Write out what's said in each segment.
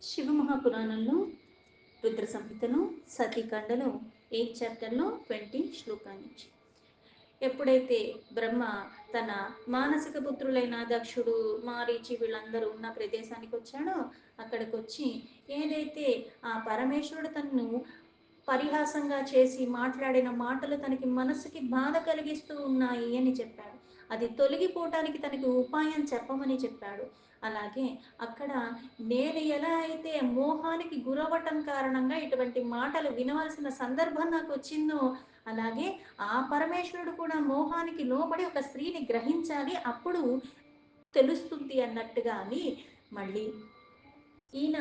శివమహాపురాణంలో రుద్ర సంహితలో సతీఖండలో 8 చాప్టర్లో 20 శ్లోకాల నుంచి ఎప్పుడైతే బ్రహ్మ తన మానసిక పుత్రులైన దక్షుడు మారీచి వీళ్ళందరూ ఉన్న ప్రదేశానికి వచ్చాడో అక్కడికి వచ్చి ఏదైతే ఆ పరమేశ్వరుడు తనను పరిహాసంగా చేసి మాట్లాడిన మాటలు తనకి మనసుకి బాధ కలిగిస్తూ ఉన్నాయి అని చెప్పాడు. అది తొలగిపోవటానికి తనకి ఉపాయం చెప్పమని చెప్పాడు. అలాగే అక్కడ నేను ఎలా అయితే మోహానికి గురవ్వటం కారణంగా ఇటువంటి మాటలు వినవలసిన సందర్భం నాకు వచ్చిందో, అలాగే ఆ పరమేశ్వరుడు కూడా మోహానికి లోబడి ఒక స్త్రీని గ్రహించాలి, అప్పుడు తెలుస్తుంది అన్నట్టుగా అని మళ్ళీ ఈయన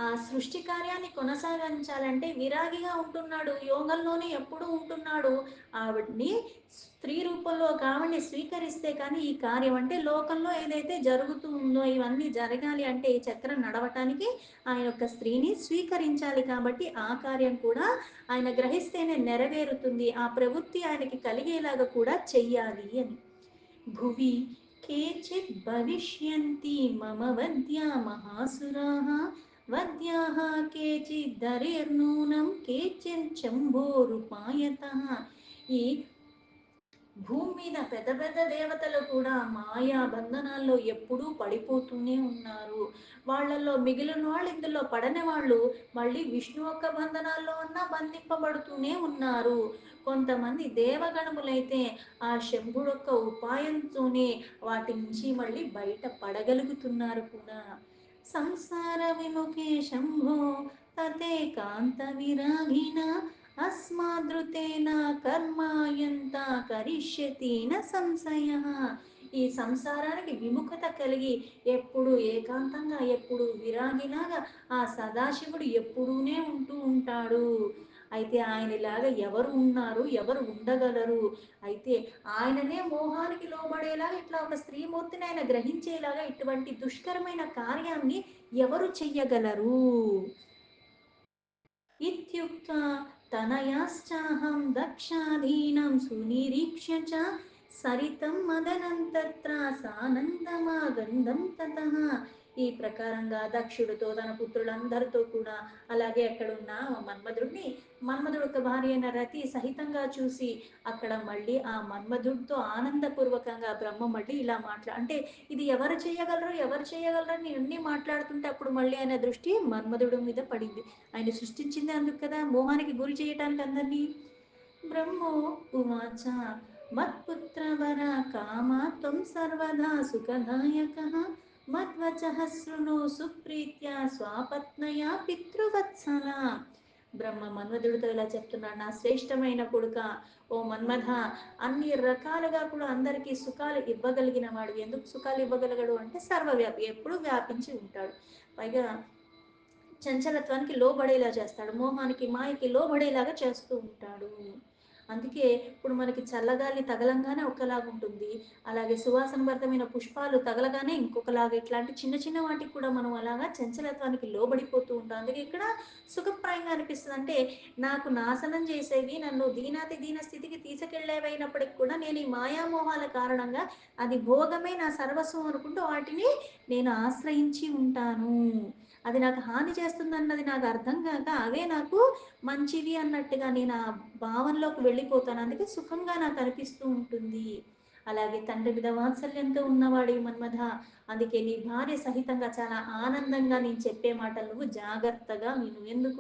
ఆ సృష్టి కార్యాన్ని కొనసాగించాలంటే విరాగిగా ఉంటున్నాడు, యోగంలోనే ఎప్పుడూ ఉంటున్నాడు. ఆవిడ్ని స్త్రీ రూపంలో ఒక ఆవిడ్ని స్వీకరిస్తే కానీ ఈ కార్యం అంటే లోకంలో ఏదైతే జరుగుతూ ఉందో ఇవన్నీ జరగాలి అంటే ఈ చక్రం నడవటానికి ఆయన యొక్క స్త్రీని స్వీకరించాలి. కాబట్టి ఆ కార్యం కూడా ఆయన గ్రహిస్తేనే నెరవేరుతుంది, ఆ ప్రవృత్తి ఆయనకి కలిగేలాగా కూడా చెయ్యాలి అని. భువి కేచిత్ భవిష్యంతి మమ వద్యా మహాసురాः వద్యాः కేచిద్దరిర్నూనం కేచిచ్చంభోరుపాయతః. ఈ భూమి మీద పెద్ద పెద్ద దేవతలు కూడా మాయా బంధనాల్లో ఎప్పుడూ పడిపోతూనే ఉన్నారు. వాళ్ళల్లో మిగిలిన వాళ్ళు ఇందులో పడని వాళ్ళు మళ్ళీ విష్ణు యొక్క బంధనాల్లో ఉన్నా బంధింపబడుతూనే ఉన్నారు. కొంతమంది దేవగణములైతే ఆ శంభుడు యొక్క ఉపాయంతోనే వాటి నుంచి మళ్ళీ బయట పడగలుగుతున్నారు కూడా. సంసార విముఖే శంభో తతే కాంత విరాగిన అస్మాదృతేన కర్మాయంత కరిష్యతి న సంశయ. ఈ సంసారానికి విముఖత కలిగి ఎప్పుడు ఏకాంతంగా ఎప్పుడు విరాగిలాగా ఆ సదాశివుడు ఎప్పుడూనే ఉంటూ ఉంటాడు. అయితే ఆయనలాగా ఎవరు ఉన్నారు, ఎవరు ఉండగలరు? అయితే ఆయననే మోహానికి లోబడేలాగా ఇట్లా ఒక స్త్రీమూర్తిని ఆయన గ్రహించేలాగా ఇటువంటి దుష్కరమైన కార్యాన్ని ఎవరు చెయ్యగలరు? ఇత్యుక్త్వా తనయాశ్చాహం దక్షాధీనం సునిరీక్ష్య చ సరితం మదనం తత్ర సానందమాగంధం తతః. ఈ ప్రకారంగా దక్షుడితో తన పుత్రులందరితో కూడా అలాగే అక్కడున్న మన్మధుడు యొక్క భార్య అయిన రతి సహితంగా చూసి అక్కడ మళ్ళీ ఆ మన్మధుడితో ఆనందపూర్వకంగా బ్రహ్మ మళ్ళీ ఇలా అంటే ఇది ఎవరు చేయగలరు, ఎవరు చేయగలరు అని అన్నీ మాట్లాడుతుంటే అప్పుడు మళ్ళీ ఆయన దృష్టి మన్మధుడు మీద పడింది. ఆయన సృష్టించింది అందుకు కదా, మోహానికి గురి చేయటానికి అందరినీ. బ్రహ్మో ఉవాచ మత్పుత్రవర కామా త్వం సర్వదా సుఖదాయకః మద్వచః శృణు సుప్రీత్యా స్వాపత్నయా పితృవత్సల. బ్రహ్మ మన్మధుడితో ఇలా చెప్తున్నాడు, నా శ్రేష్టమైన కొడుక, ఓ మన్మథ, అన్ని రకాలుగా కూడా అందరికీ సుఖాలు ఇవ్వగలిగిన వాడు. ఎందుకు సుఖాలు ఇవ్వగలగడు అంటే సర్వవ్యాపి, ఎప్పుడు వ్యాపించి ఉంటాడు. పైగా చంచలత్వానికి లోబడేలా చేస్తాడు, మోహానికి మాయకి లోబడేలాగా చేస్తూ ఉంటాడు. అందుకే ఇప్పుడు మనకి చల్లగాలి తగలంగానే ఒకలాగా ఉంటుంది, అలాగే సువాసనభరితమైన పుష్పాలు తగలగానే ఇంకొకలాగా, ఇట్లాంటి చిన్న చిన్న వాటికి కూడా మనం అలాగా చంచలత్వానికి లోబడిపోతూ ఉంటాం. అందుకే ఇక్కడ సుఖప్రాయంగా అనిపిస్తుంది. అంటే నాకు నాశనం చేసేవి, నన్ను దీనాతి దీన స్థితికి తీసుకెళ్లేవైనప్పటికి కూడా నేను ఈ మాయామోహాల కారణంగా అది భోగమే నా సర్వస్వం అనుకుంటూ వాటిని నేను ఆశ్రయించి ఉంటాను. అది నాకు హాని చేస్తుందన్నది నాకు అర్థం కాక అవే నాకు మంచివి అన్నట్టుగా నేను ఆ భావనలోకి వెళ్ళిపోతాను. అందుకే సుఖంగా నాకు అనిపిస్తూ ఉంటుంది. అలాగే తండ్రి మీద వాత్సల్యంతో ఉన్నవాడి మన్మథ, అందుకే నీ భార్య సహితంగా చాలా ఆనందంగా నేను చెప్పే మాటలు నువ్వు జాగ్రత్తగా విను.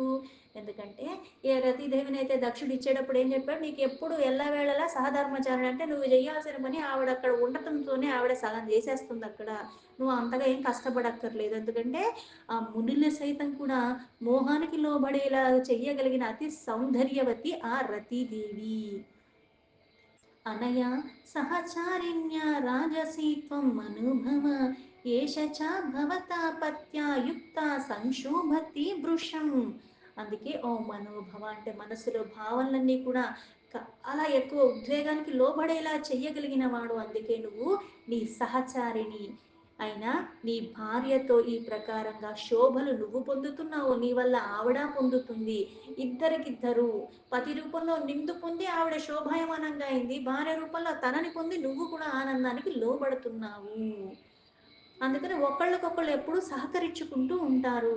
ఎందుకంటే ఏ రతీదేవిని అయితే దక్షుడు ఇచ్చేటప్పుడు ఏం చెప్పాడు, నీకు ఎప్పుడు ఎల్లవేళలా సహధర్మచారణ, అంటే నువ్వు చేయాల్సిన పని ఆవిడ అక్కడ ఉండటంతోనే ఆవిడ సగం చేసేస్తుంది అక్కడ, నువ్వు అంతగా ఏం కష్టపడక్కర్లేదు. ఎందుకంటే ఆ మునులు సైతం కూడా మోహానికి లోబడేలా చెయ్యగలిగిన అతి సౌందర్యవతి ఆ రతీదేవి. అనయా సహచారిణ్యా రాజసీత్వం అనుభవ ఏష చ భవతా పత్యా యుక్త సంశోభతి వృషం. అందుకే ఓ మనోభవ అంటే మనసులో భావనలన్నీ కూడా అలా ఎక్కువ ఉద్వేగానికి లోబడేలా చెయ్యగలిగిన వాడు. అందుకే నువ్వు నీ సహచారిణి అయినా నీ భార్యతో ఈ ప్రకారంగా శోభలు నువ్వు పొందుతున్నావు, నీ వల్ల ఆవిడ పొందుతుంది. ఇద్దరికిద్దరు పతి రూపంలో నిందు పొంది ఆవిడ శోభాయమానంగా అయింది, భార్య రూపంలో తనని పొంది నువ్వు కూడా ఆనందానికి లోబడుతున్నావు. అందుకని ఒకళ్ళకొకళ్ళు ఎప్పుడూ సహకరించుకుంటూ ఉంటారు.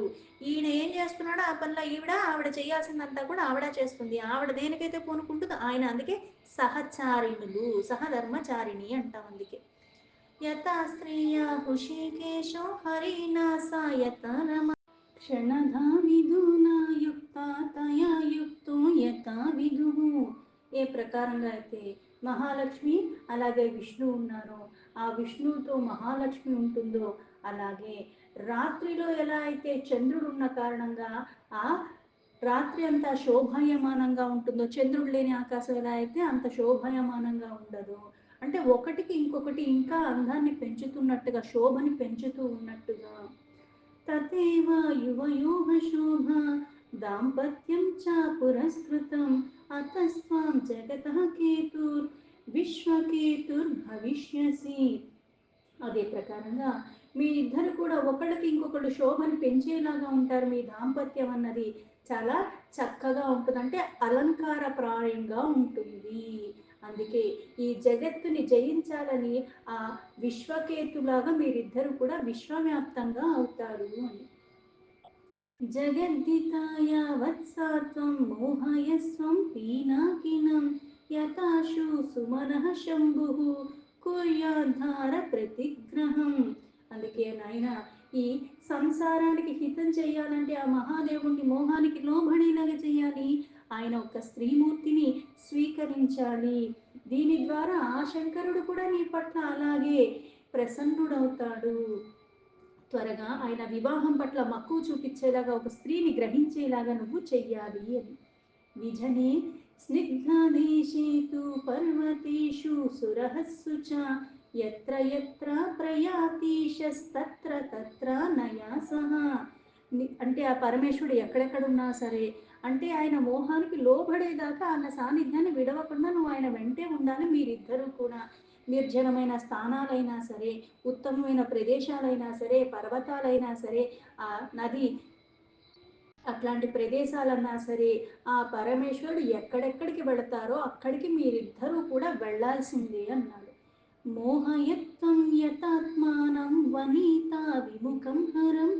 ఈయన ఏం చేస్తున్నాడో ఆ పనిలో ఆవిడ చేయాల్సిందంతా కూడా ఆవిడ చేస్తుంది. ఆవిడ దేనికైతే పూనుకుంటుందో ఆయన అందుకే సహచారిణులు, సహధర్మచారిణి అంటాం అందుకే. యథా స్త్రీయా హృషికేశో హరిణా సాయత రమ క్షణధా విధునా యుక్త తయా యుక్తో యథా విధుః. ఏ ప్రకారంగా అయితే మహాలక్ష్మి అలాగే విష్ణు ఉన్నారో, ఆ విష్ణువుతో మహాలక్ష్మి ఉంటుందో, అలాగే రాత్రిలో ఎలా అయితే చంద్రుడు ఉన్న కారణంగా ఆ రాత్రి అంతా శోభాయమానంగా ఉంటుందో, చంద్రుడు లేని ఆకాశం ఎలా అయితే అంత శోభాయమానంగా ఉండదు. అంటే ఒకటికి ఇంకొకటి ఇంకా అందాన్ని పెంచుతున్నట్టుగా, శోభని పెంచుతూ ఉన్నట్టుగా. తథైవ యువయోః శోభా దాంపత్యం చ పురస్కృతం అతస్త్వాం జగతః కేతుర్ విశ్వకేతుర్భవిష్యసి. అదే ప్రకారంగా మీ ఇద్దరు కూడా ఒకళ్ళకి ఇంకొకళ్ళు శోభను పెంచేలాగా ఉంటారు. మీ దాంపత్యం అన్నది చాలా చక్కగా ఉంటుంది, అంటే అలంకారప్రాయంగా ఉంటుంది. అందుకే ఈ జగత్తుని జయించాలని ఆ విశ్వకేతులాగా మీరిద్దరు కూడా విశ్వవ్యాప్తంగా అవుతారు అని. జగద్దితాయ వత్సాత్వం మోహయస్వం పీనాకినం యథాశు సుమనః శంభుః కుర్యాద్ధార ప్రతిగ్రహం. అందుకే నాయన ఈ సంసారానికి హితం చేయాలంటే ఆ మహాదేవుణ్ణి మోహానికి లోబడేలాగా చేయాలి. ఆయన ఒక స్త్రీమూర్తిని స్వీకరించాలి. దీని ద్వారా ఆ శంకరుడు కూడా నీ పట్ల అలాగే ప్రసన్నుడవుతాడు. త్వరగా ఆయన వివాహం పట్ల మక్కువ చూపించేలాగా ఒక స్త్రీని గ్రహించేలాగా నువ్వు చెయ్యాలి అని. విజనే స్నిగ్ధాదేశే తు పర్వతేషు సురహస్సు చ యత్ర యత్ర ప్రయాతీశస్తత్ర తత్ర నయా సహ. అంటే ఆ పరమేశ్వరుడు ఎక్కడెక్కడున్నా సరే, అంటే ఆయన మోహానికి లోబడేదాకా ఆయన సాన్నిధ్యాన్ని విడవకుండా నువ్వు ఆయన వెంటే ఉండాలి. మీరిద్దరూ కూడా నిర్జనమైన స్థానాలైనా సరే, ఉత్తమమైన ప్రదేశాలైనా సరే, పర్వతాలైనా సరే, ఆ నది అట్లాంటి ప్రదేశాలన్నా సరే, ఆ పరమేశ్వరుడు ఎక్కడెక్కడికి వెళతారో అక్కడికి మీరిద్దరూ కూడా వెళ్ళాల్సిందే అన్నాడు. మోహయత్వం యతాత్మానం వనీతా విముఖం హరం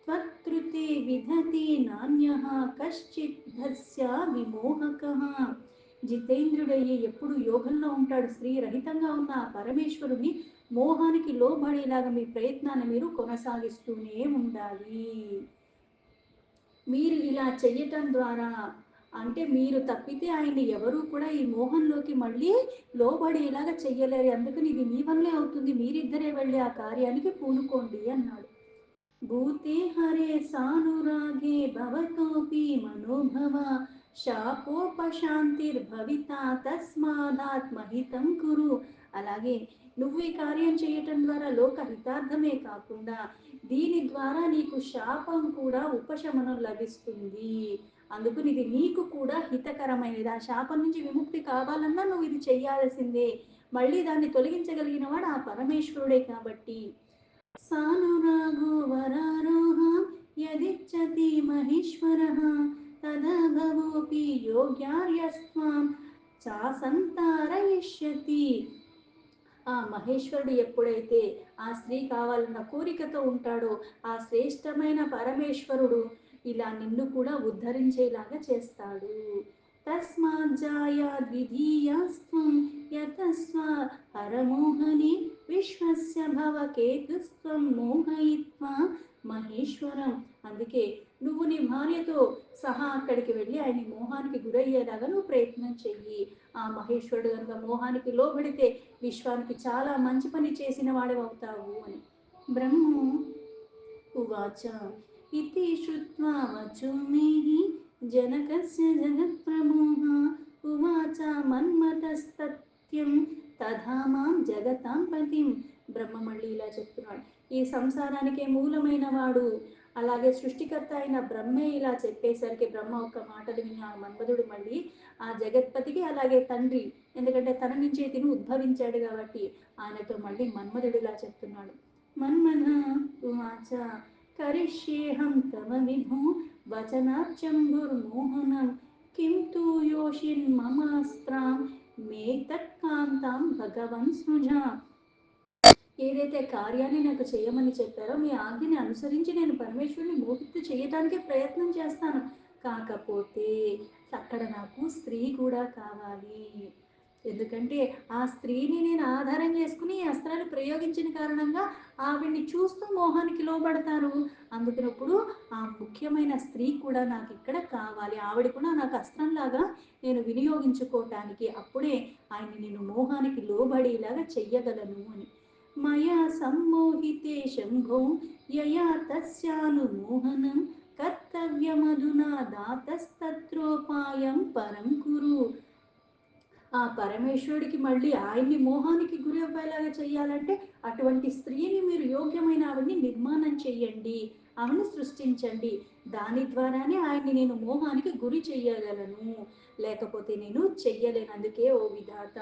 త్వత్కృతే విధతే నాణ్యః కశ్చిత్ భస్య విమోహకః. జితేంద్రుడయ్యే ఎప్పుడు యోగంలో ఉంటాడు. స్త్రీ రహితంగా ఉన్న ఆ పరమేశ్వరుని మోహానికి లోబడేలాగా మీ ప్రయత్నాన్ని మీరు కొనసాగిస్తూనే ఉండాలి. మీరు ఇలా చెయ్యటం ద్వారా, అంటే మీరు తప్పితే ఆయన్ని ఎవరూ కూడా ఈ మోహంలోకి మళ్ళీ లోబడేలాగా చెయ్యలేరు. అందుకని ఇది మీ వల్లే అవుతుంది. మీరిద్దరే వెళ్ళి ఆ కార్యానికి పూనుకోండి అన్నాడు. భూతే హరే సానురాగే భవతోపి మనోభవ శాపోపశాంతిర్భవితా తస్మాదాత్మహితం కురు. అలాగే నువ్వు ఈ కార్యం చేయటం ద్వారా లోక హితార్థమే కాకుండా దీని ద్వారా నీకు శాపం కూడా ఉపశమనం లభిస్తుంది. అందుకని ఇది నీకు కూడా హితకరమైనది. ఆ శాపం నుంచి విముక్తి కావాలన్నా నువ్వు ఇది చెయ్యాల్సిందే. మళ్ళీ దాన్ని తొలగించగలిగిన వాడు ఆ పరమేశ్వరుడే కాబట్టి. సానురాగో వరారోహం యదిచ్చతి మహేశ్వరః తదా భవోపి యోగ్యార్యస్త్వాం చాసంతారయిష్యతి. ఆ మహేశ్వరుడు ఎప్పుడైతే ఆ స్త్రీ కావాలన్న కోరికతో ఉంటాడో, ఆ శ్రేష్టమైన పరమేశ్వరుడు ఇలా నిన్ను కూడా ఉద్ధరించేలాగా చేస్తాడు. తస్మాజ్జాయా ద్విధీయాస్త్వం యతస్వ హరమోహని విశ్వస్య భవ కేతుస్త్వం మోహయిత్వా మహేశ్వరం. అందుకే నువ్వు నీ భార్యతో సహా అక్కడికి వెళ్ళి ఆయన మోహానికి గురయ్యేలాగా నువ్వు ప్రయత్నం చెయ్యి. ఆ మహేశ్వరుడు కనుక మోహానికి లోబడితే విశ్వానికి చాలా మంచి పని చేసిన వాడవుతావు అని. బ్రహ్మ ఉవాచ ఇతి శ్రుత్వా వచోమేహి జనకస్య జగత్ప్రమోహ ఉవాచ మన్మథస్తత్యం తథా మాం జగతాం పతిం. బ్రహ్మ మళ్ళీ ఇలా చెప్తున్నాడు. ఈ సంసారానికే మూలమైన వాడు, అలాగే సృష్టికర్త అయిన బ్రహ్మే ఇలా చెప్పేసరికి బ్రహ్మ ఒక మాటలు విని ఆ మన్మధుడు మళ్ళీ ఆ జగత్పతికి అలాగే తండ్రి, ఎందుకంటే తన నుంచే తిని ఉద్భవించాడు కాబట్టి ఆయనతో మళ్ళీ మన్మధుడు ఇలా చెప్తున్నాడు. మన్మథ ఉవాచ కరిష్యేహం తవ విభో వచనార్చంబుర్మోహనం కిం తు యోషిన్మమాస్త్రాం మే తత్కాంతాం భగవన్ సృజ. ఏదైతే కార్యాన్ని నాకు చేయమని చెప్పారో మీ ఆజ్ఞని అనుసరించి నేను పరమేశ్వరుని మోహిత్తు చేయటానికే ప్రయత్నం చేస్తాను. కాకపోతే అక్కడ నాకు స్త్రీ కూడా కావాలి. ఎందుకంటే ఆ స్త్రీని నేను ఆధారం చేసుకుని ఈ అస్త్రాలు ప్రయోగించిన కారణంగా ఆవిడ్ని చూస్తూ మోహానికి లోబడతారు. అందుకనప్పుడు ఆ ముఖ్యమైన స్త్రీ కూడా నాకు ఇక్కడ కావాలి. ఆవిడ కూడా నాకు అస్త్రంలాగా నేను వినియోగించుకోవటానికి. అప్పుడే ఆయన్ని నేను మోహానికి లోబడేలాగా చెయ్యగలను అని. మయా సమ్మోహితే శంభో యయా తస్యానుమోహనం కర్తవ్యమధునా దాతస్తత్రోపాయం పరం కురు. ఆ పరమేశ్వరుడికి మళ్ళీ ఆయన్ని మోహానికి గురి అవ్వేలాగా చెయ్యాలంటే అటువంటి స్త్రీని మీరు యోగ్యమైన ఆవిడ్ని నిర్మాణం చెయ్యండి, ఆమెను సృష్టించండి. దాని ద్వారానే ఆయన్ని నేను మోహానికి గురి చెయ్యగలను, లేకపోతే నేను చెయ్యలేను. అందుకే ఓ విధాత,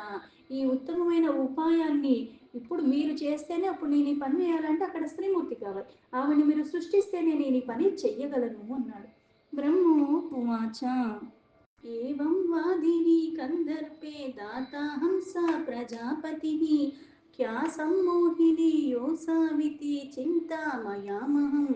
ఈ ఉత్తమమైన ఉపాయాన్ని ఇప్పుడు మీరు చేస్తేనే అప్పుడు నేను ఈ పని చేయాలంటే అక్కడ స్త్రీమూర్తి కావాలి, ఆవిడ్ని మీరు సృష్టిస్తేనే నేను ఈ పని చెయ్యగలను అన్నాడు. బ్రహ్మో ఉవాచ एवं वादिनी कंदर्पे दाता हंसा प्रजापतिः क्या सम्मोहिनी योऽसाविति చింతామయామహం.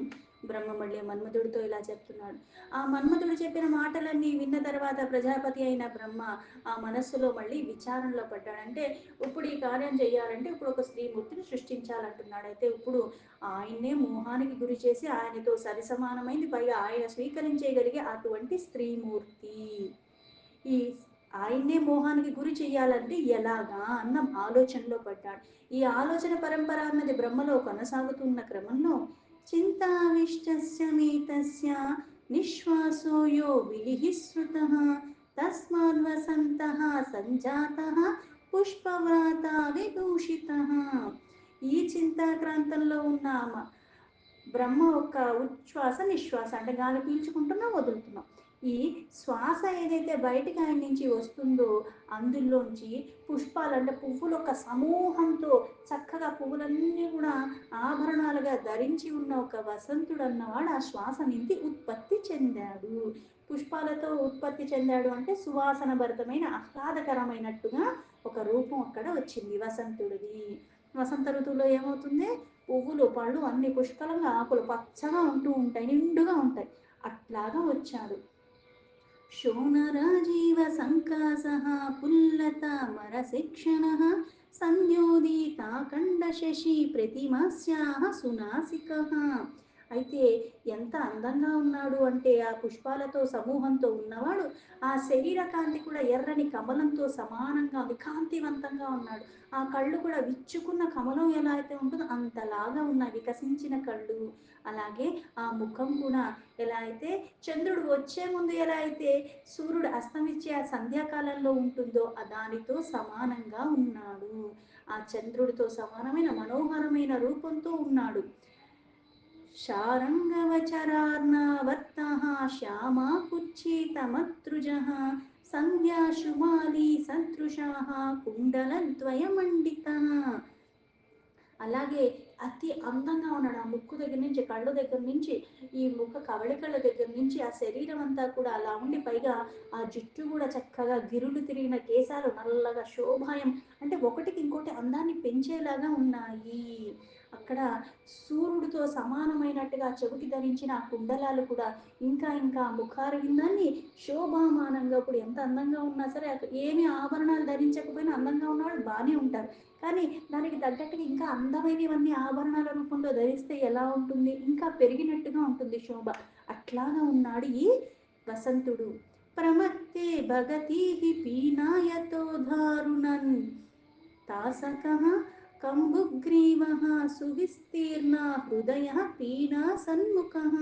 బ్రహ్మ మళ్ళీ మన్మధుడితో ఇలా చెప్తున్నాడు. ఆ మన్మధుడు చెప్పిన మాటలన్నీ విన్న తర్వాత ప్రజాపతి అయిన బ్రహ్మ ఆ మనస్సులో మళ్ళీ విచారణలో పడ్డాడు. అంటే ఇప్పుడు ఈ కార్యం చేయాలంటే ఇప్పుడు ఒక స్త్రీమూర్తిని సృష్టించాలంటున్నాడు. అయితే ఇప్పుడు ఆయన్నే మోహానికి గురి చేసి ఆయనతో సరిసమానమైంది, పైగా ఆయన స్వీకరించేయగలిగే అటువంటి స్త్రీమూర్తి, ఈ ఆయన్నే మోహానికి గురి చెయ్యాలంటే ఎలాగా అన్న ఆలోచనలో పడ్డాడు. ఈ ఆలోచన పరంపర అన్నది బ్రహ్మలో కొనసాగుతున్న క్రమంలో చింతావిష్టస్య మేతస్య నిశ్వాసో యో విలిహిశ్రుతః తస్మాద్వసంతః సంజాతః పుష్పవ్రాత విదూషితః. ఈ చింతాక్రాంతంలో ఉన్న బ్రహ్మ ఒక ఉచ్ఛ్వాస నిశ్వాస అంటే గాలి పీల్చుకుంటున్నాం వదులుతున్నాం, ఈ శ్వాస ఏదైతే బయటికి ఆయన నుంచి వస్తుందో అందులోంచి పుష్పాలు అంటే పువ్వులు ఒక సమూహంతో చక్కగా పువ్వులన్నీ కూడా ఆభరణాలుగా ధరించి ఉన్న ఒక వసంతుడు అన్నవాడు ఆ శ్వాస నుంచి ఉత్పత్తి చెందాడు. పుష్పాలతో ఉత్పత్తి చెందాడు అంటే సువాసన భరితమైన ఆహ్లాదకరమైనట్టుగా ఒక రూపం అక్కడ వచ్చింది వసంతుడిది. వసంత ఋతువులో ఏమవుతుంది, పువ్వులు పళ్ళు అన్ని పుష్కలంగా ఆకులు పచ్చగా ఉంటూ ఉంటాయి, నిండుగా ఉంటాయి. అట్లాగా వచ్చాడు. శోణరాజీవ సంకాసః పుల్లతామరశిక్షణः సంధ్యోదీతాఖండ శశి ప్రతిమాస్యాః సునాసికః. అయితే ఎంత అందంగా ఉన్నాడు అంటే ఆ పుష్పాలతో సమూహంతో ఉన్నవాడు, ఆ శరీర కాంతి కూడా ఎర్రని కమలంతో సమానంగా ఉంది, కాంతివంతంగా ఉన్నాడు. ఆ కళ్ళు కూడా విచ్చుకున్న కమలం ఎలా అయితే ఉంటుందో అంతలాగా ఉన్నాయి, వికసించిన కళ్ళు. అలాగే ఆ ముఖం కూడా ఎలా అయితే చంద్రుడు వచ్చే ముందు ఎలా అయితే సూర్యుడు అస్తమించే ఆ సంధ్యాకాలంలో ఉంటుందో ఆ దానితో సమానంగా ఉన్నాడు. ఆ చంద్రుడితో సమానమైన మనోహరమైన రూపంతో ఉన్నాడు. శారంగవచరార్ణవర్తః శ్యామా కుచ్చితమత్రుజः సంధ్యాశుమాలి సదృశాः కుండలద్వయమండితः. అలాగే అతి అందంగా ఉన్నాడు. ఆ ముక్కు దగ్గర నుంచి కళ్ళు దగ్గర నుంచి ఈ ముఖ కవళికల దగ్గర నుంచి ఆ శరీరం అంతా కూడా అలా ఉండి, పైగా ఆ జుట్టు కూడా చక్కగా గిరులు తిరిగిన కేశాలు నల్లగా శోభాయం అంటే ఒకటికి ఇంకోటి అందాన్ని పెంచేలాగా ఉన్నాయి. అక్కడ సూర్యుడితో సమానమైనట్టుగా చెవికి ధరించిన ఆ కుండలాలు కూడా ఇంకా ఇంకా ముఖారు విందాన్ని శోభామానంగా ఇప్పుడు ఎంత అందంగా ఉన్నా సరే ఏమి ఆభరణాలు ధరించకపోయినా అందంగా ఉన్నవాళ్ళు బాగానే ఉంటారు. కానీ దానికి తగ్గట్టుగా ఇంకా అందమైనవన్నీ ఆభరణాల రూపంలో ధరిస్తే ఎలా ఉంటుంది, ఇంకా పెరిగినట్టుగా ఉంటుంది శోభ. అట్లాగా ఉన్నాడు ఈ వసంతుడు. ప్రమత్తే భగతీహి పీనాయతో దారుణన్ తాసకః కంబుగ్రీవః సువిస్తీర్ణ హృదయ పీనా సన్ముఖః.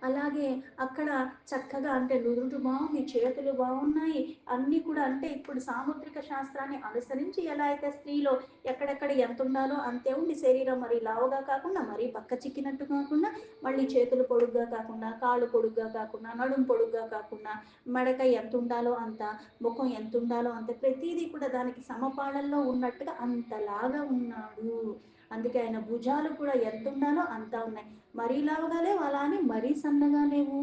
అలాగే అక్కడ చక్కగా అంటే నుదురు బాగుంది, చేతులు బాగున్నాయి, అన్నీ కూడా అంటే ఇప్పుడు సాముద్రిక శాస్త్రాన్ని అనుసరించి ఎలా అయితే స్త్రీలో ఎక్కడెక్కడ ఎంత ఉండాలో అంతే ఉండి, శరీరం మరి లావుగా కాకుండా మరీ పక్క చిక్కినట్టు కాకుండా, మళ్ళీ చేతులు పొడుగ్గా కాకుండా, కాళ్ళు పొడుగ్గా కాకుండా, నడుము పొడుగ్గా కాకుండా, మెడక ఎంత ఉండాలో అంత, ముఖం ఎంత ఉండాలో అంత, ప్రతిదీ కూడా దానికి సమపాళల్లో ఉన్నట్టుగా అంతలాగా ఉన్నాడు. అందుకే ఆయన భుజాలు కూడా ఎంత ఉండాలో అంత ఉన్నాయి, మరీ లావుగా లేవు అలా అని మరీ సన్నగా లేవు.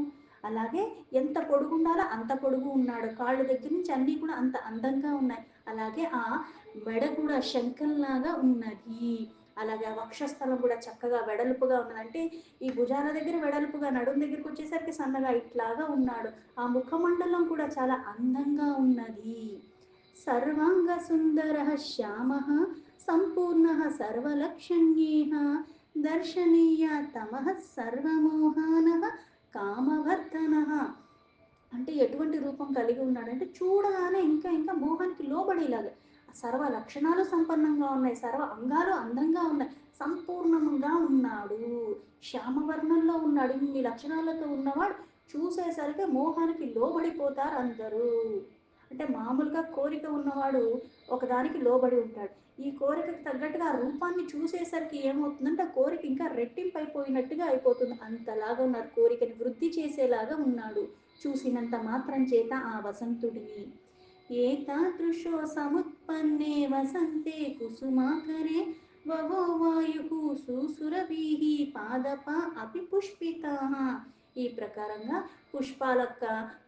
అలాగే ఎంత పొడుగు ఉండాలో అంత పొడుగు ఉన్నాడు, కాళ్ళు దగ్గర నుంచి అన్నీ కూడా అంత అందంగా ఉన్నాయి. అలాగే ఆ మెడ కూడా శంఖంలాగా ఉన్నది. అలాగే ఆ వక్షస్థలం కూడా చక్కగా వెడల్పుగా ఉన్నది. అంటే ఈ భుజాల దగ్గర వెడల్పుగా, నడుం దగ్గరికి వచ్చేసరికి సన్నగా ఇట్లాగా ఉన్నాడు. ఆ ముఖమండలం కూడా చాలా అందంగా ఉన్నది. సర్వాంగ సుందర శ్యామ సంపూర్ణ సర్వలక్షణ్యేహ దర్శనీయ తమః సర్వమోహాన కామవర్ధన. అంటే ఎటువంటి రూపం కలిగి ఉన్నాడంటే చూడగానే ఇంకా ఇంకా మోహానికి లోబడేలాగా సర్వ లక్షణాలు సంపన్నంగా ఉన్నాయి, సర్వ అంగాలు అందంగా ఉన్నాయి, సంపూర్ణంగా ఉన్నాడు, శ్యామవర్ణంలో ఉన్నాడు. ఇన్ని లక్షణాలతో ఉన్నవాడు చూసేసరికి మోహానికి లోబడిపోతారు అందరూ. అంటే మామూలుగా కోరిక ఉన్నవాడు ఒకదానికి లోబడి ఉంటాడు. ఈ కోరికకు తగ్గట్టుగా ఆ రూపాన్ని చూసేసరికి ఏమవుతుందంటే ఆ కోరిక ఇంకా రెట్టింపు అయిపోయినట్టుగా అయిపోతుంది. అంతలాగా ఉన్నారు, కోరికని వృద్ధి చేసేలాగా ఉన్నాడు చూసినంత మాత్రం చేత ఆ వసంతుడిని. ఏతాదృశో సముత్పన్నే వసంతే కుసుమాకరే వవో వాయు సుసురభిః పాదప అపి పుష్పితాః. ఈ ప్రకారంగా పుష్పాలక్క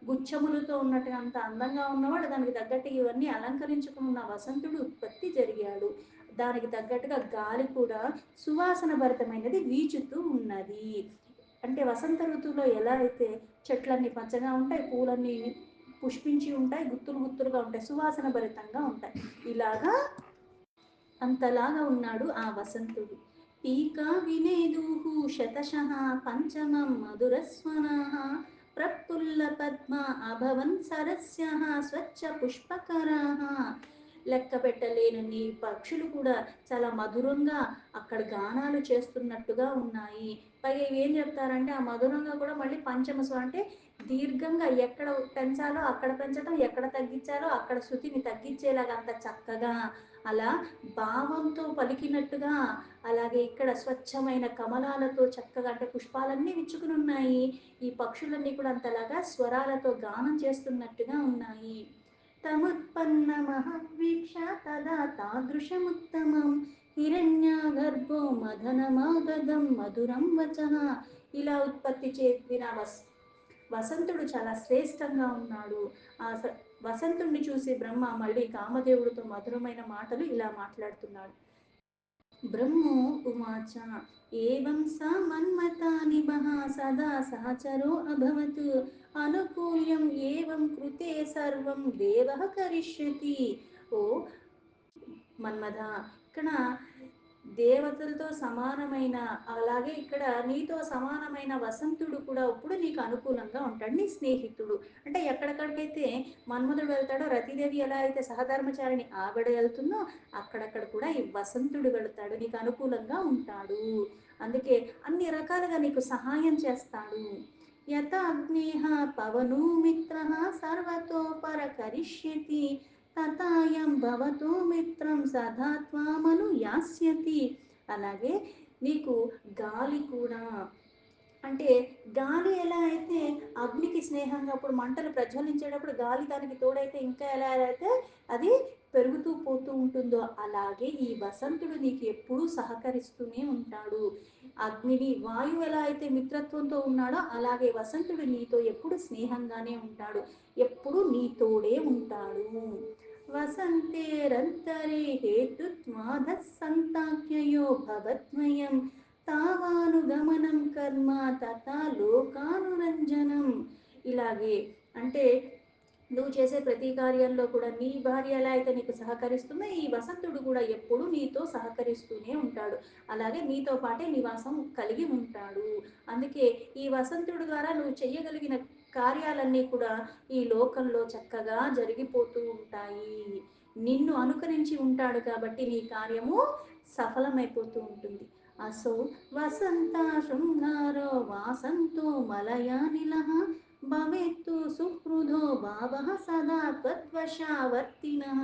గుచ్చములతో ఉన్నట్టుగా అంత అందంగా ఉన్నవాడు, దానికి తగ్గట్టు ఇవన్నీ అలంకరించుకున్న వసంతుడు ఉత్పత్తి జరిగాడు. దానికి తగ్గట్టుగా గాలి కూడా సువాసన భరితమైనది వీచుతూ ఉన్నది. అంటే వసంత ఋతువులో ఎలా అయితే చెట్లన్నీ పచ్చగా ఉంటాయి, పూలన్నీ పుష్పించి ఉంటాయి, గుత్తులు గుత్తులుగా ఉంటాయి, సువాసన భరితంగా ఉంటాయి. ఇలాగా అంతలాగా ఉన్నాడు ఆ వసంతుడు. టీకా వినేదుః శతశః పంచమం మధురస్వనాః ప్రఫుల్ల పద్మ అభవన్ సరస్యః స్వచ్ఛ పుష్పకరాః. లెక్క పెట్టలేనన్ని పక్షులు కూడా చాలా మధురంగా అక్కడ గానాలు చేస్తున్నట్టుగా ఉన్నాయి. పైగా ఇవి ఏం చెప్తారంటే ఆ మధురంగా కూడా మళ్ళీ పంచమ స్వరం అంటే దీర్ఘంగా ఎక్కడ పెంచాలో అక్కడ పెంచడం, ఎక్కడ తగ్గించాలో అక్కడ శృతిని తగ్గించేలాగా అంత చక్కగా అలా భావంతో పలికినట్టుగా. అలాగే ఇక్కడ స్వచ్ఛమైన కమలాలతో చక్కగా అంటే పుష్పాలన్నీ విచ్చుకుని ఉన్నాయి. ఈ పక్షులన్నీ కూడా అంతలాగా స్వరాలతో గానం చేస్తున్నట్టుగా ఉన్నాయి. తముత్పన్నమహవీక్ష తదా తాదృశముత్తమం హిరణ్యగర్భో మదనమాగధం మధురం వచః. ఇలా ఉత్పత్తి చేసిన వసంతుడు చాలా శ్రేష్టంగా ఉన్నాడు. ఆ వసంతుడిని చూసి బ్రహ్మ మళ్ళీ కామదేవుడితో మధురమైన మాటలు ఇలా మాట్లాడుతున్నాడు. బ్రహ్మో ఉవాచ ఏవం స మన్మతా నిభః సదా సహచరో అభవత్ అనుకూల్యం ఏవం కృతే సర్వం దేవః కరిష్యతి. ఓ మన్మథ, ఇక్కడ దేవతలతో సమానమైన, అలాగే ఇక్కడ నీతో సమానమైన వసంతుడు కూడా ఇప్పుడు నీకు అనుకూలంగా ఉంటాడు, నీ స్నేహితుడు. అంటే ఎక్కడెక్కడికైతే మన్మధుడు వెళ్తాడో, రతిదేవి ఎలా అయితే సహధర్మచారిణి ఆవిడ వెళ్తుందో అక్కడక్కడ కూడా ఈ వసంతుడు వెళ్తాడు, నీకు అనుకూలంగా ఉంటాడు. అందుకే అన్ని రకాలుగా నీకు సహాయం చేస్తాడు. యత అగ్నేహ పవనో మిత్ర సర్వతో పర కరిష్యతి తథాయం భవతో మిత్రం సదా త్వామను యాస్యతి. అలాగే నీకు గాలి కూడా, అంటే గాలి ఎలా అయితే అగ్నికి స్నేహంగా అప్పుడు మంటలు ప్రజ్వలించేటప్పుడు గాలి దానికి తోడైతే ఇంకా ఎలా అయితే అది పెరుగుతూ పోతూ ఉంటుందో, అలాగే ఈ వసంతుడు నీకు ఎప్పుడూ సహకరిస్తూనే ఉంటాడు. అగ్నిని వాయువు ఎలా అయితే మిత్రత్వంతో ఉన్నాడో అలాగే వసంతుడు నీతో ఎప్పుడు స్నేహంగానే ఉంటాడు, ఎప్పుడు నీతోడే ఉంటాడు. వసంతేరంతరే హేతుత్వాద సంతాఖ్యయో భవద్వయం తావానుగమనం కర్మ తథా లోకానురంజనం. ఇలాగే అంటే నువ్వు చేసే ప్రతి కార్యంలో కూడా నీ భార్య ఎలా అయితే నీకు సహకరిస్తుందో ఈ వసంతుడు కూడా ఎప్పుడు నీతో సహకరిస్తూనే ఉంటాడు, అలాగే నీతో పాటే నివాసం కలిగి ఉంటాడు. అందుకే ఈ వసంతుడు ద్వారా నువ్వు చెయ్యగలిగిన కార్యాలన్నీ కూడా ఈ లోకంలో చక్కగా జరిగిపోతూ ఉంటాయి. నిన్ను అనుకరించి ఉంటాడు కాబట్టి నీ కార్యము సఫలమైపోతూ ఉంటుంది. అసౌ వసంత శృంగారో వాసంతో మలయానిలః భవేత్తు సుహృదో భావః సదా త్వద్వశావర్తినః.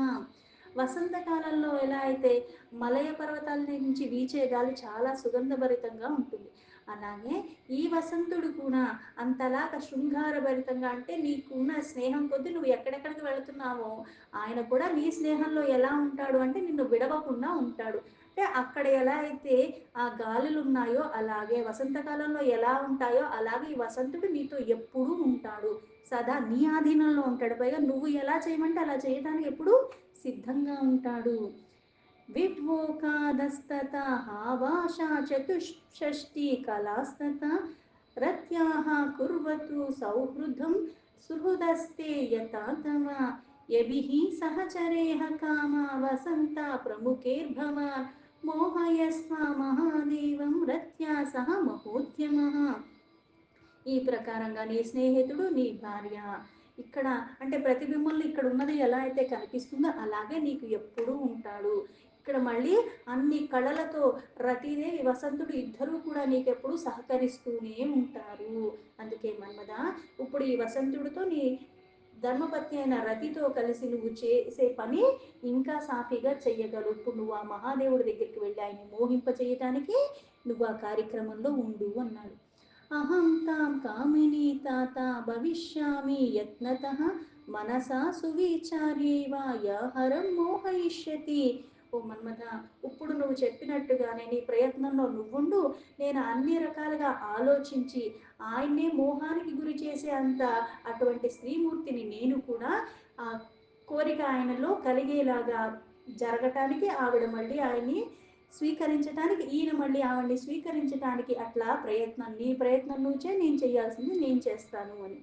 వసంతకాలంలో ఎలా అయితే మలయ పర్వతాల నుంచి వీచే గాలి చాలా సుగంధభరితంగా ఉంటుంది, అలాగే ఈ వసంతుడు కూడా అంతలాగా శృంగారభరితంగా, అంటే నీకున్న స్నేహం కొద్దీ నువ్వు ఎక్కడెక్కడికి వెళుతున్నావో ఆయన కూడా నీ స్నేహంలో ఎలా ఉంటాడు అంటే నిన్ను విడవకుండా ఉంటాడు. అంటే అక్కడ ఎలా అయితే ఆ గాలులు ఉన్నాయో అలాగే వసంతకాలంలో ఎలా ఉంటాయో అలాగే ఈ వసంతుడు నీతో ఎప్పుడూ ఉంటాడు, సదా నీ ఆధీనంలో ఉంటాడు. పైగా నువ్వు ఎలా చేయమంటే అలా చేయడానికి ఎప్పుడూ సిద్ధంగా ఉంటాడు. विद्वोकादस्तथा भाषा चतुष्षष्टि कलास्तथा रत्याः कुर्वतु सौहृदं सुहृदस्ते यथा तव यभिः सहचरेह कामा वसन्ता प्रमुखैर्भवान् मोहयस्व महादेवं रत्या सह महोद्यमः. ఈ ప్రకారంగా నీ స్నేహితుడు నీ భార్య ఇక్కడ అంటే ప్రతిబింబంలో ఇక్కడ ఉన్నది ఎలా అయితే కనిపిస్తుందో అలాగే నీకు ఎప్పుడూ ఉంటాడు. ఇక్కడ మళ్ళీ అన్ని కళలతో రతిదేవి వసంతుడు ఇద్దరూ కూడా నీకెప్పుడు సహకరిస్తూనే ఉంటారు. అందుకే మన్మద, ఇప్పుడు ఈ వసంతుడితో నీ ధర్మపత్ని అయిన రతితో కలిసి నువ్వు చేసే పని ఇంకా సాఫీగా చెయ్యగలవు. ఇప్పుడు నువ్వు ఆ మహాదేవుడి దగ్గరికి వెళ్ళి ఆయన్ని మోహింప చేయటానికి నువ్వు ఆ కార్యక్రమంలో ఉండు అన్నాడు. అహం తాం కామినీ తాత భవిష్యామి యత్నతః మనసా సువిచార్యైవ యహరం మోహయిష్యతి. ఓ మన్మథ, ఇప్పుడు నువ్వు చెప్పినట్టుగానే నీ ప్రయత్నంలో నువ్వుండు. నేను అన్ని రకాలుగా ఆలోచించి ఆయన్నే మోహానికి గురి చేసే అంత అటువంటి స్త్రీమూర్తిని నేను కూడా ఆ కోరిక ఆయనలో కలిగేలాగా జరగటానికి ఆవిడ మళ్ళీ ఆయన్ని స్వీకరించడానికి, ఈయన మళ్ళీ ఆవిడ్ని స్వీకరించడానికి అట్లా ప్రయత్నం, నీ ప్రయత్నం నువ్వు చేయి, నేను చేయాల్సింది నేను చేస్తాను అని.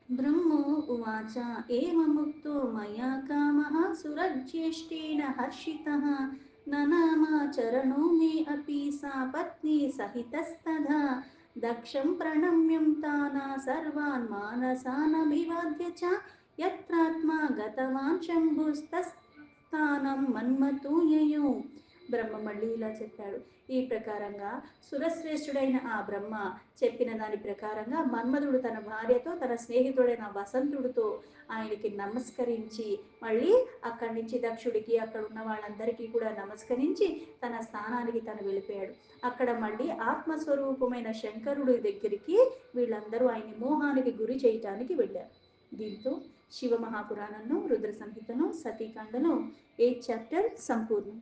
బ్రహ్మో ఉవాచ ఏమముక్తో మయా కామః సురజ్యేష్ఠేన హర్షితః ననామాచరణో మే అపి సా పత్ని సహితస్తథా దక్షం ప్రణమ్యం తానా సర్వాన్ మానసానభివాద్య చ యత్రాత్మా గతవాన్ శంభుస్తస్థానం మన్మతో యయౌ. బ్రహ్మ మళ్ళీ ఇలా చెప్పాడు. ఈ ప్రకారంగా సురశ్రేష్ఠుడైన ఆ బ్రహ్మ చెప్పిన దాని ప్రకారంగా మన్మధుడు తన భార్యతో తన స్నేహితుడైన వసంతుడితో ఆయనకి నమస్కరించి మళ్ళీ అక్కడి నుంచి దక్షుడికి అక్కడ ఉన్న వాళ్ళందరికీ కూడా నమస్కరించి తన స్థానానికి తను వెళ్ళిపోయాడు. అక్కడ మళ్ళీ ఆత్మస్వరూపమైన శంకరుడి దగ్గరికి వీళ్ళందరూ ఆయన్ని మోహానికి గురి చేయటానికి వెళ్ళారు. దీంతో శివ మహాపురాణంలో రుద్ర సంహితను సతీకాండను 8th చాప్టర్ సంపూర్ణం.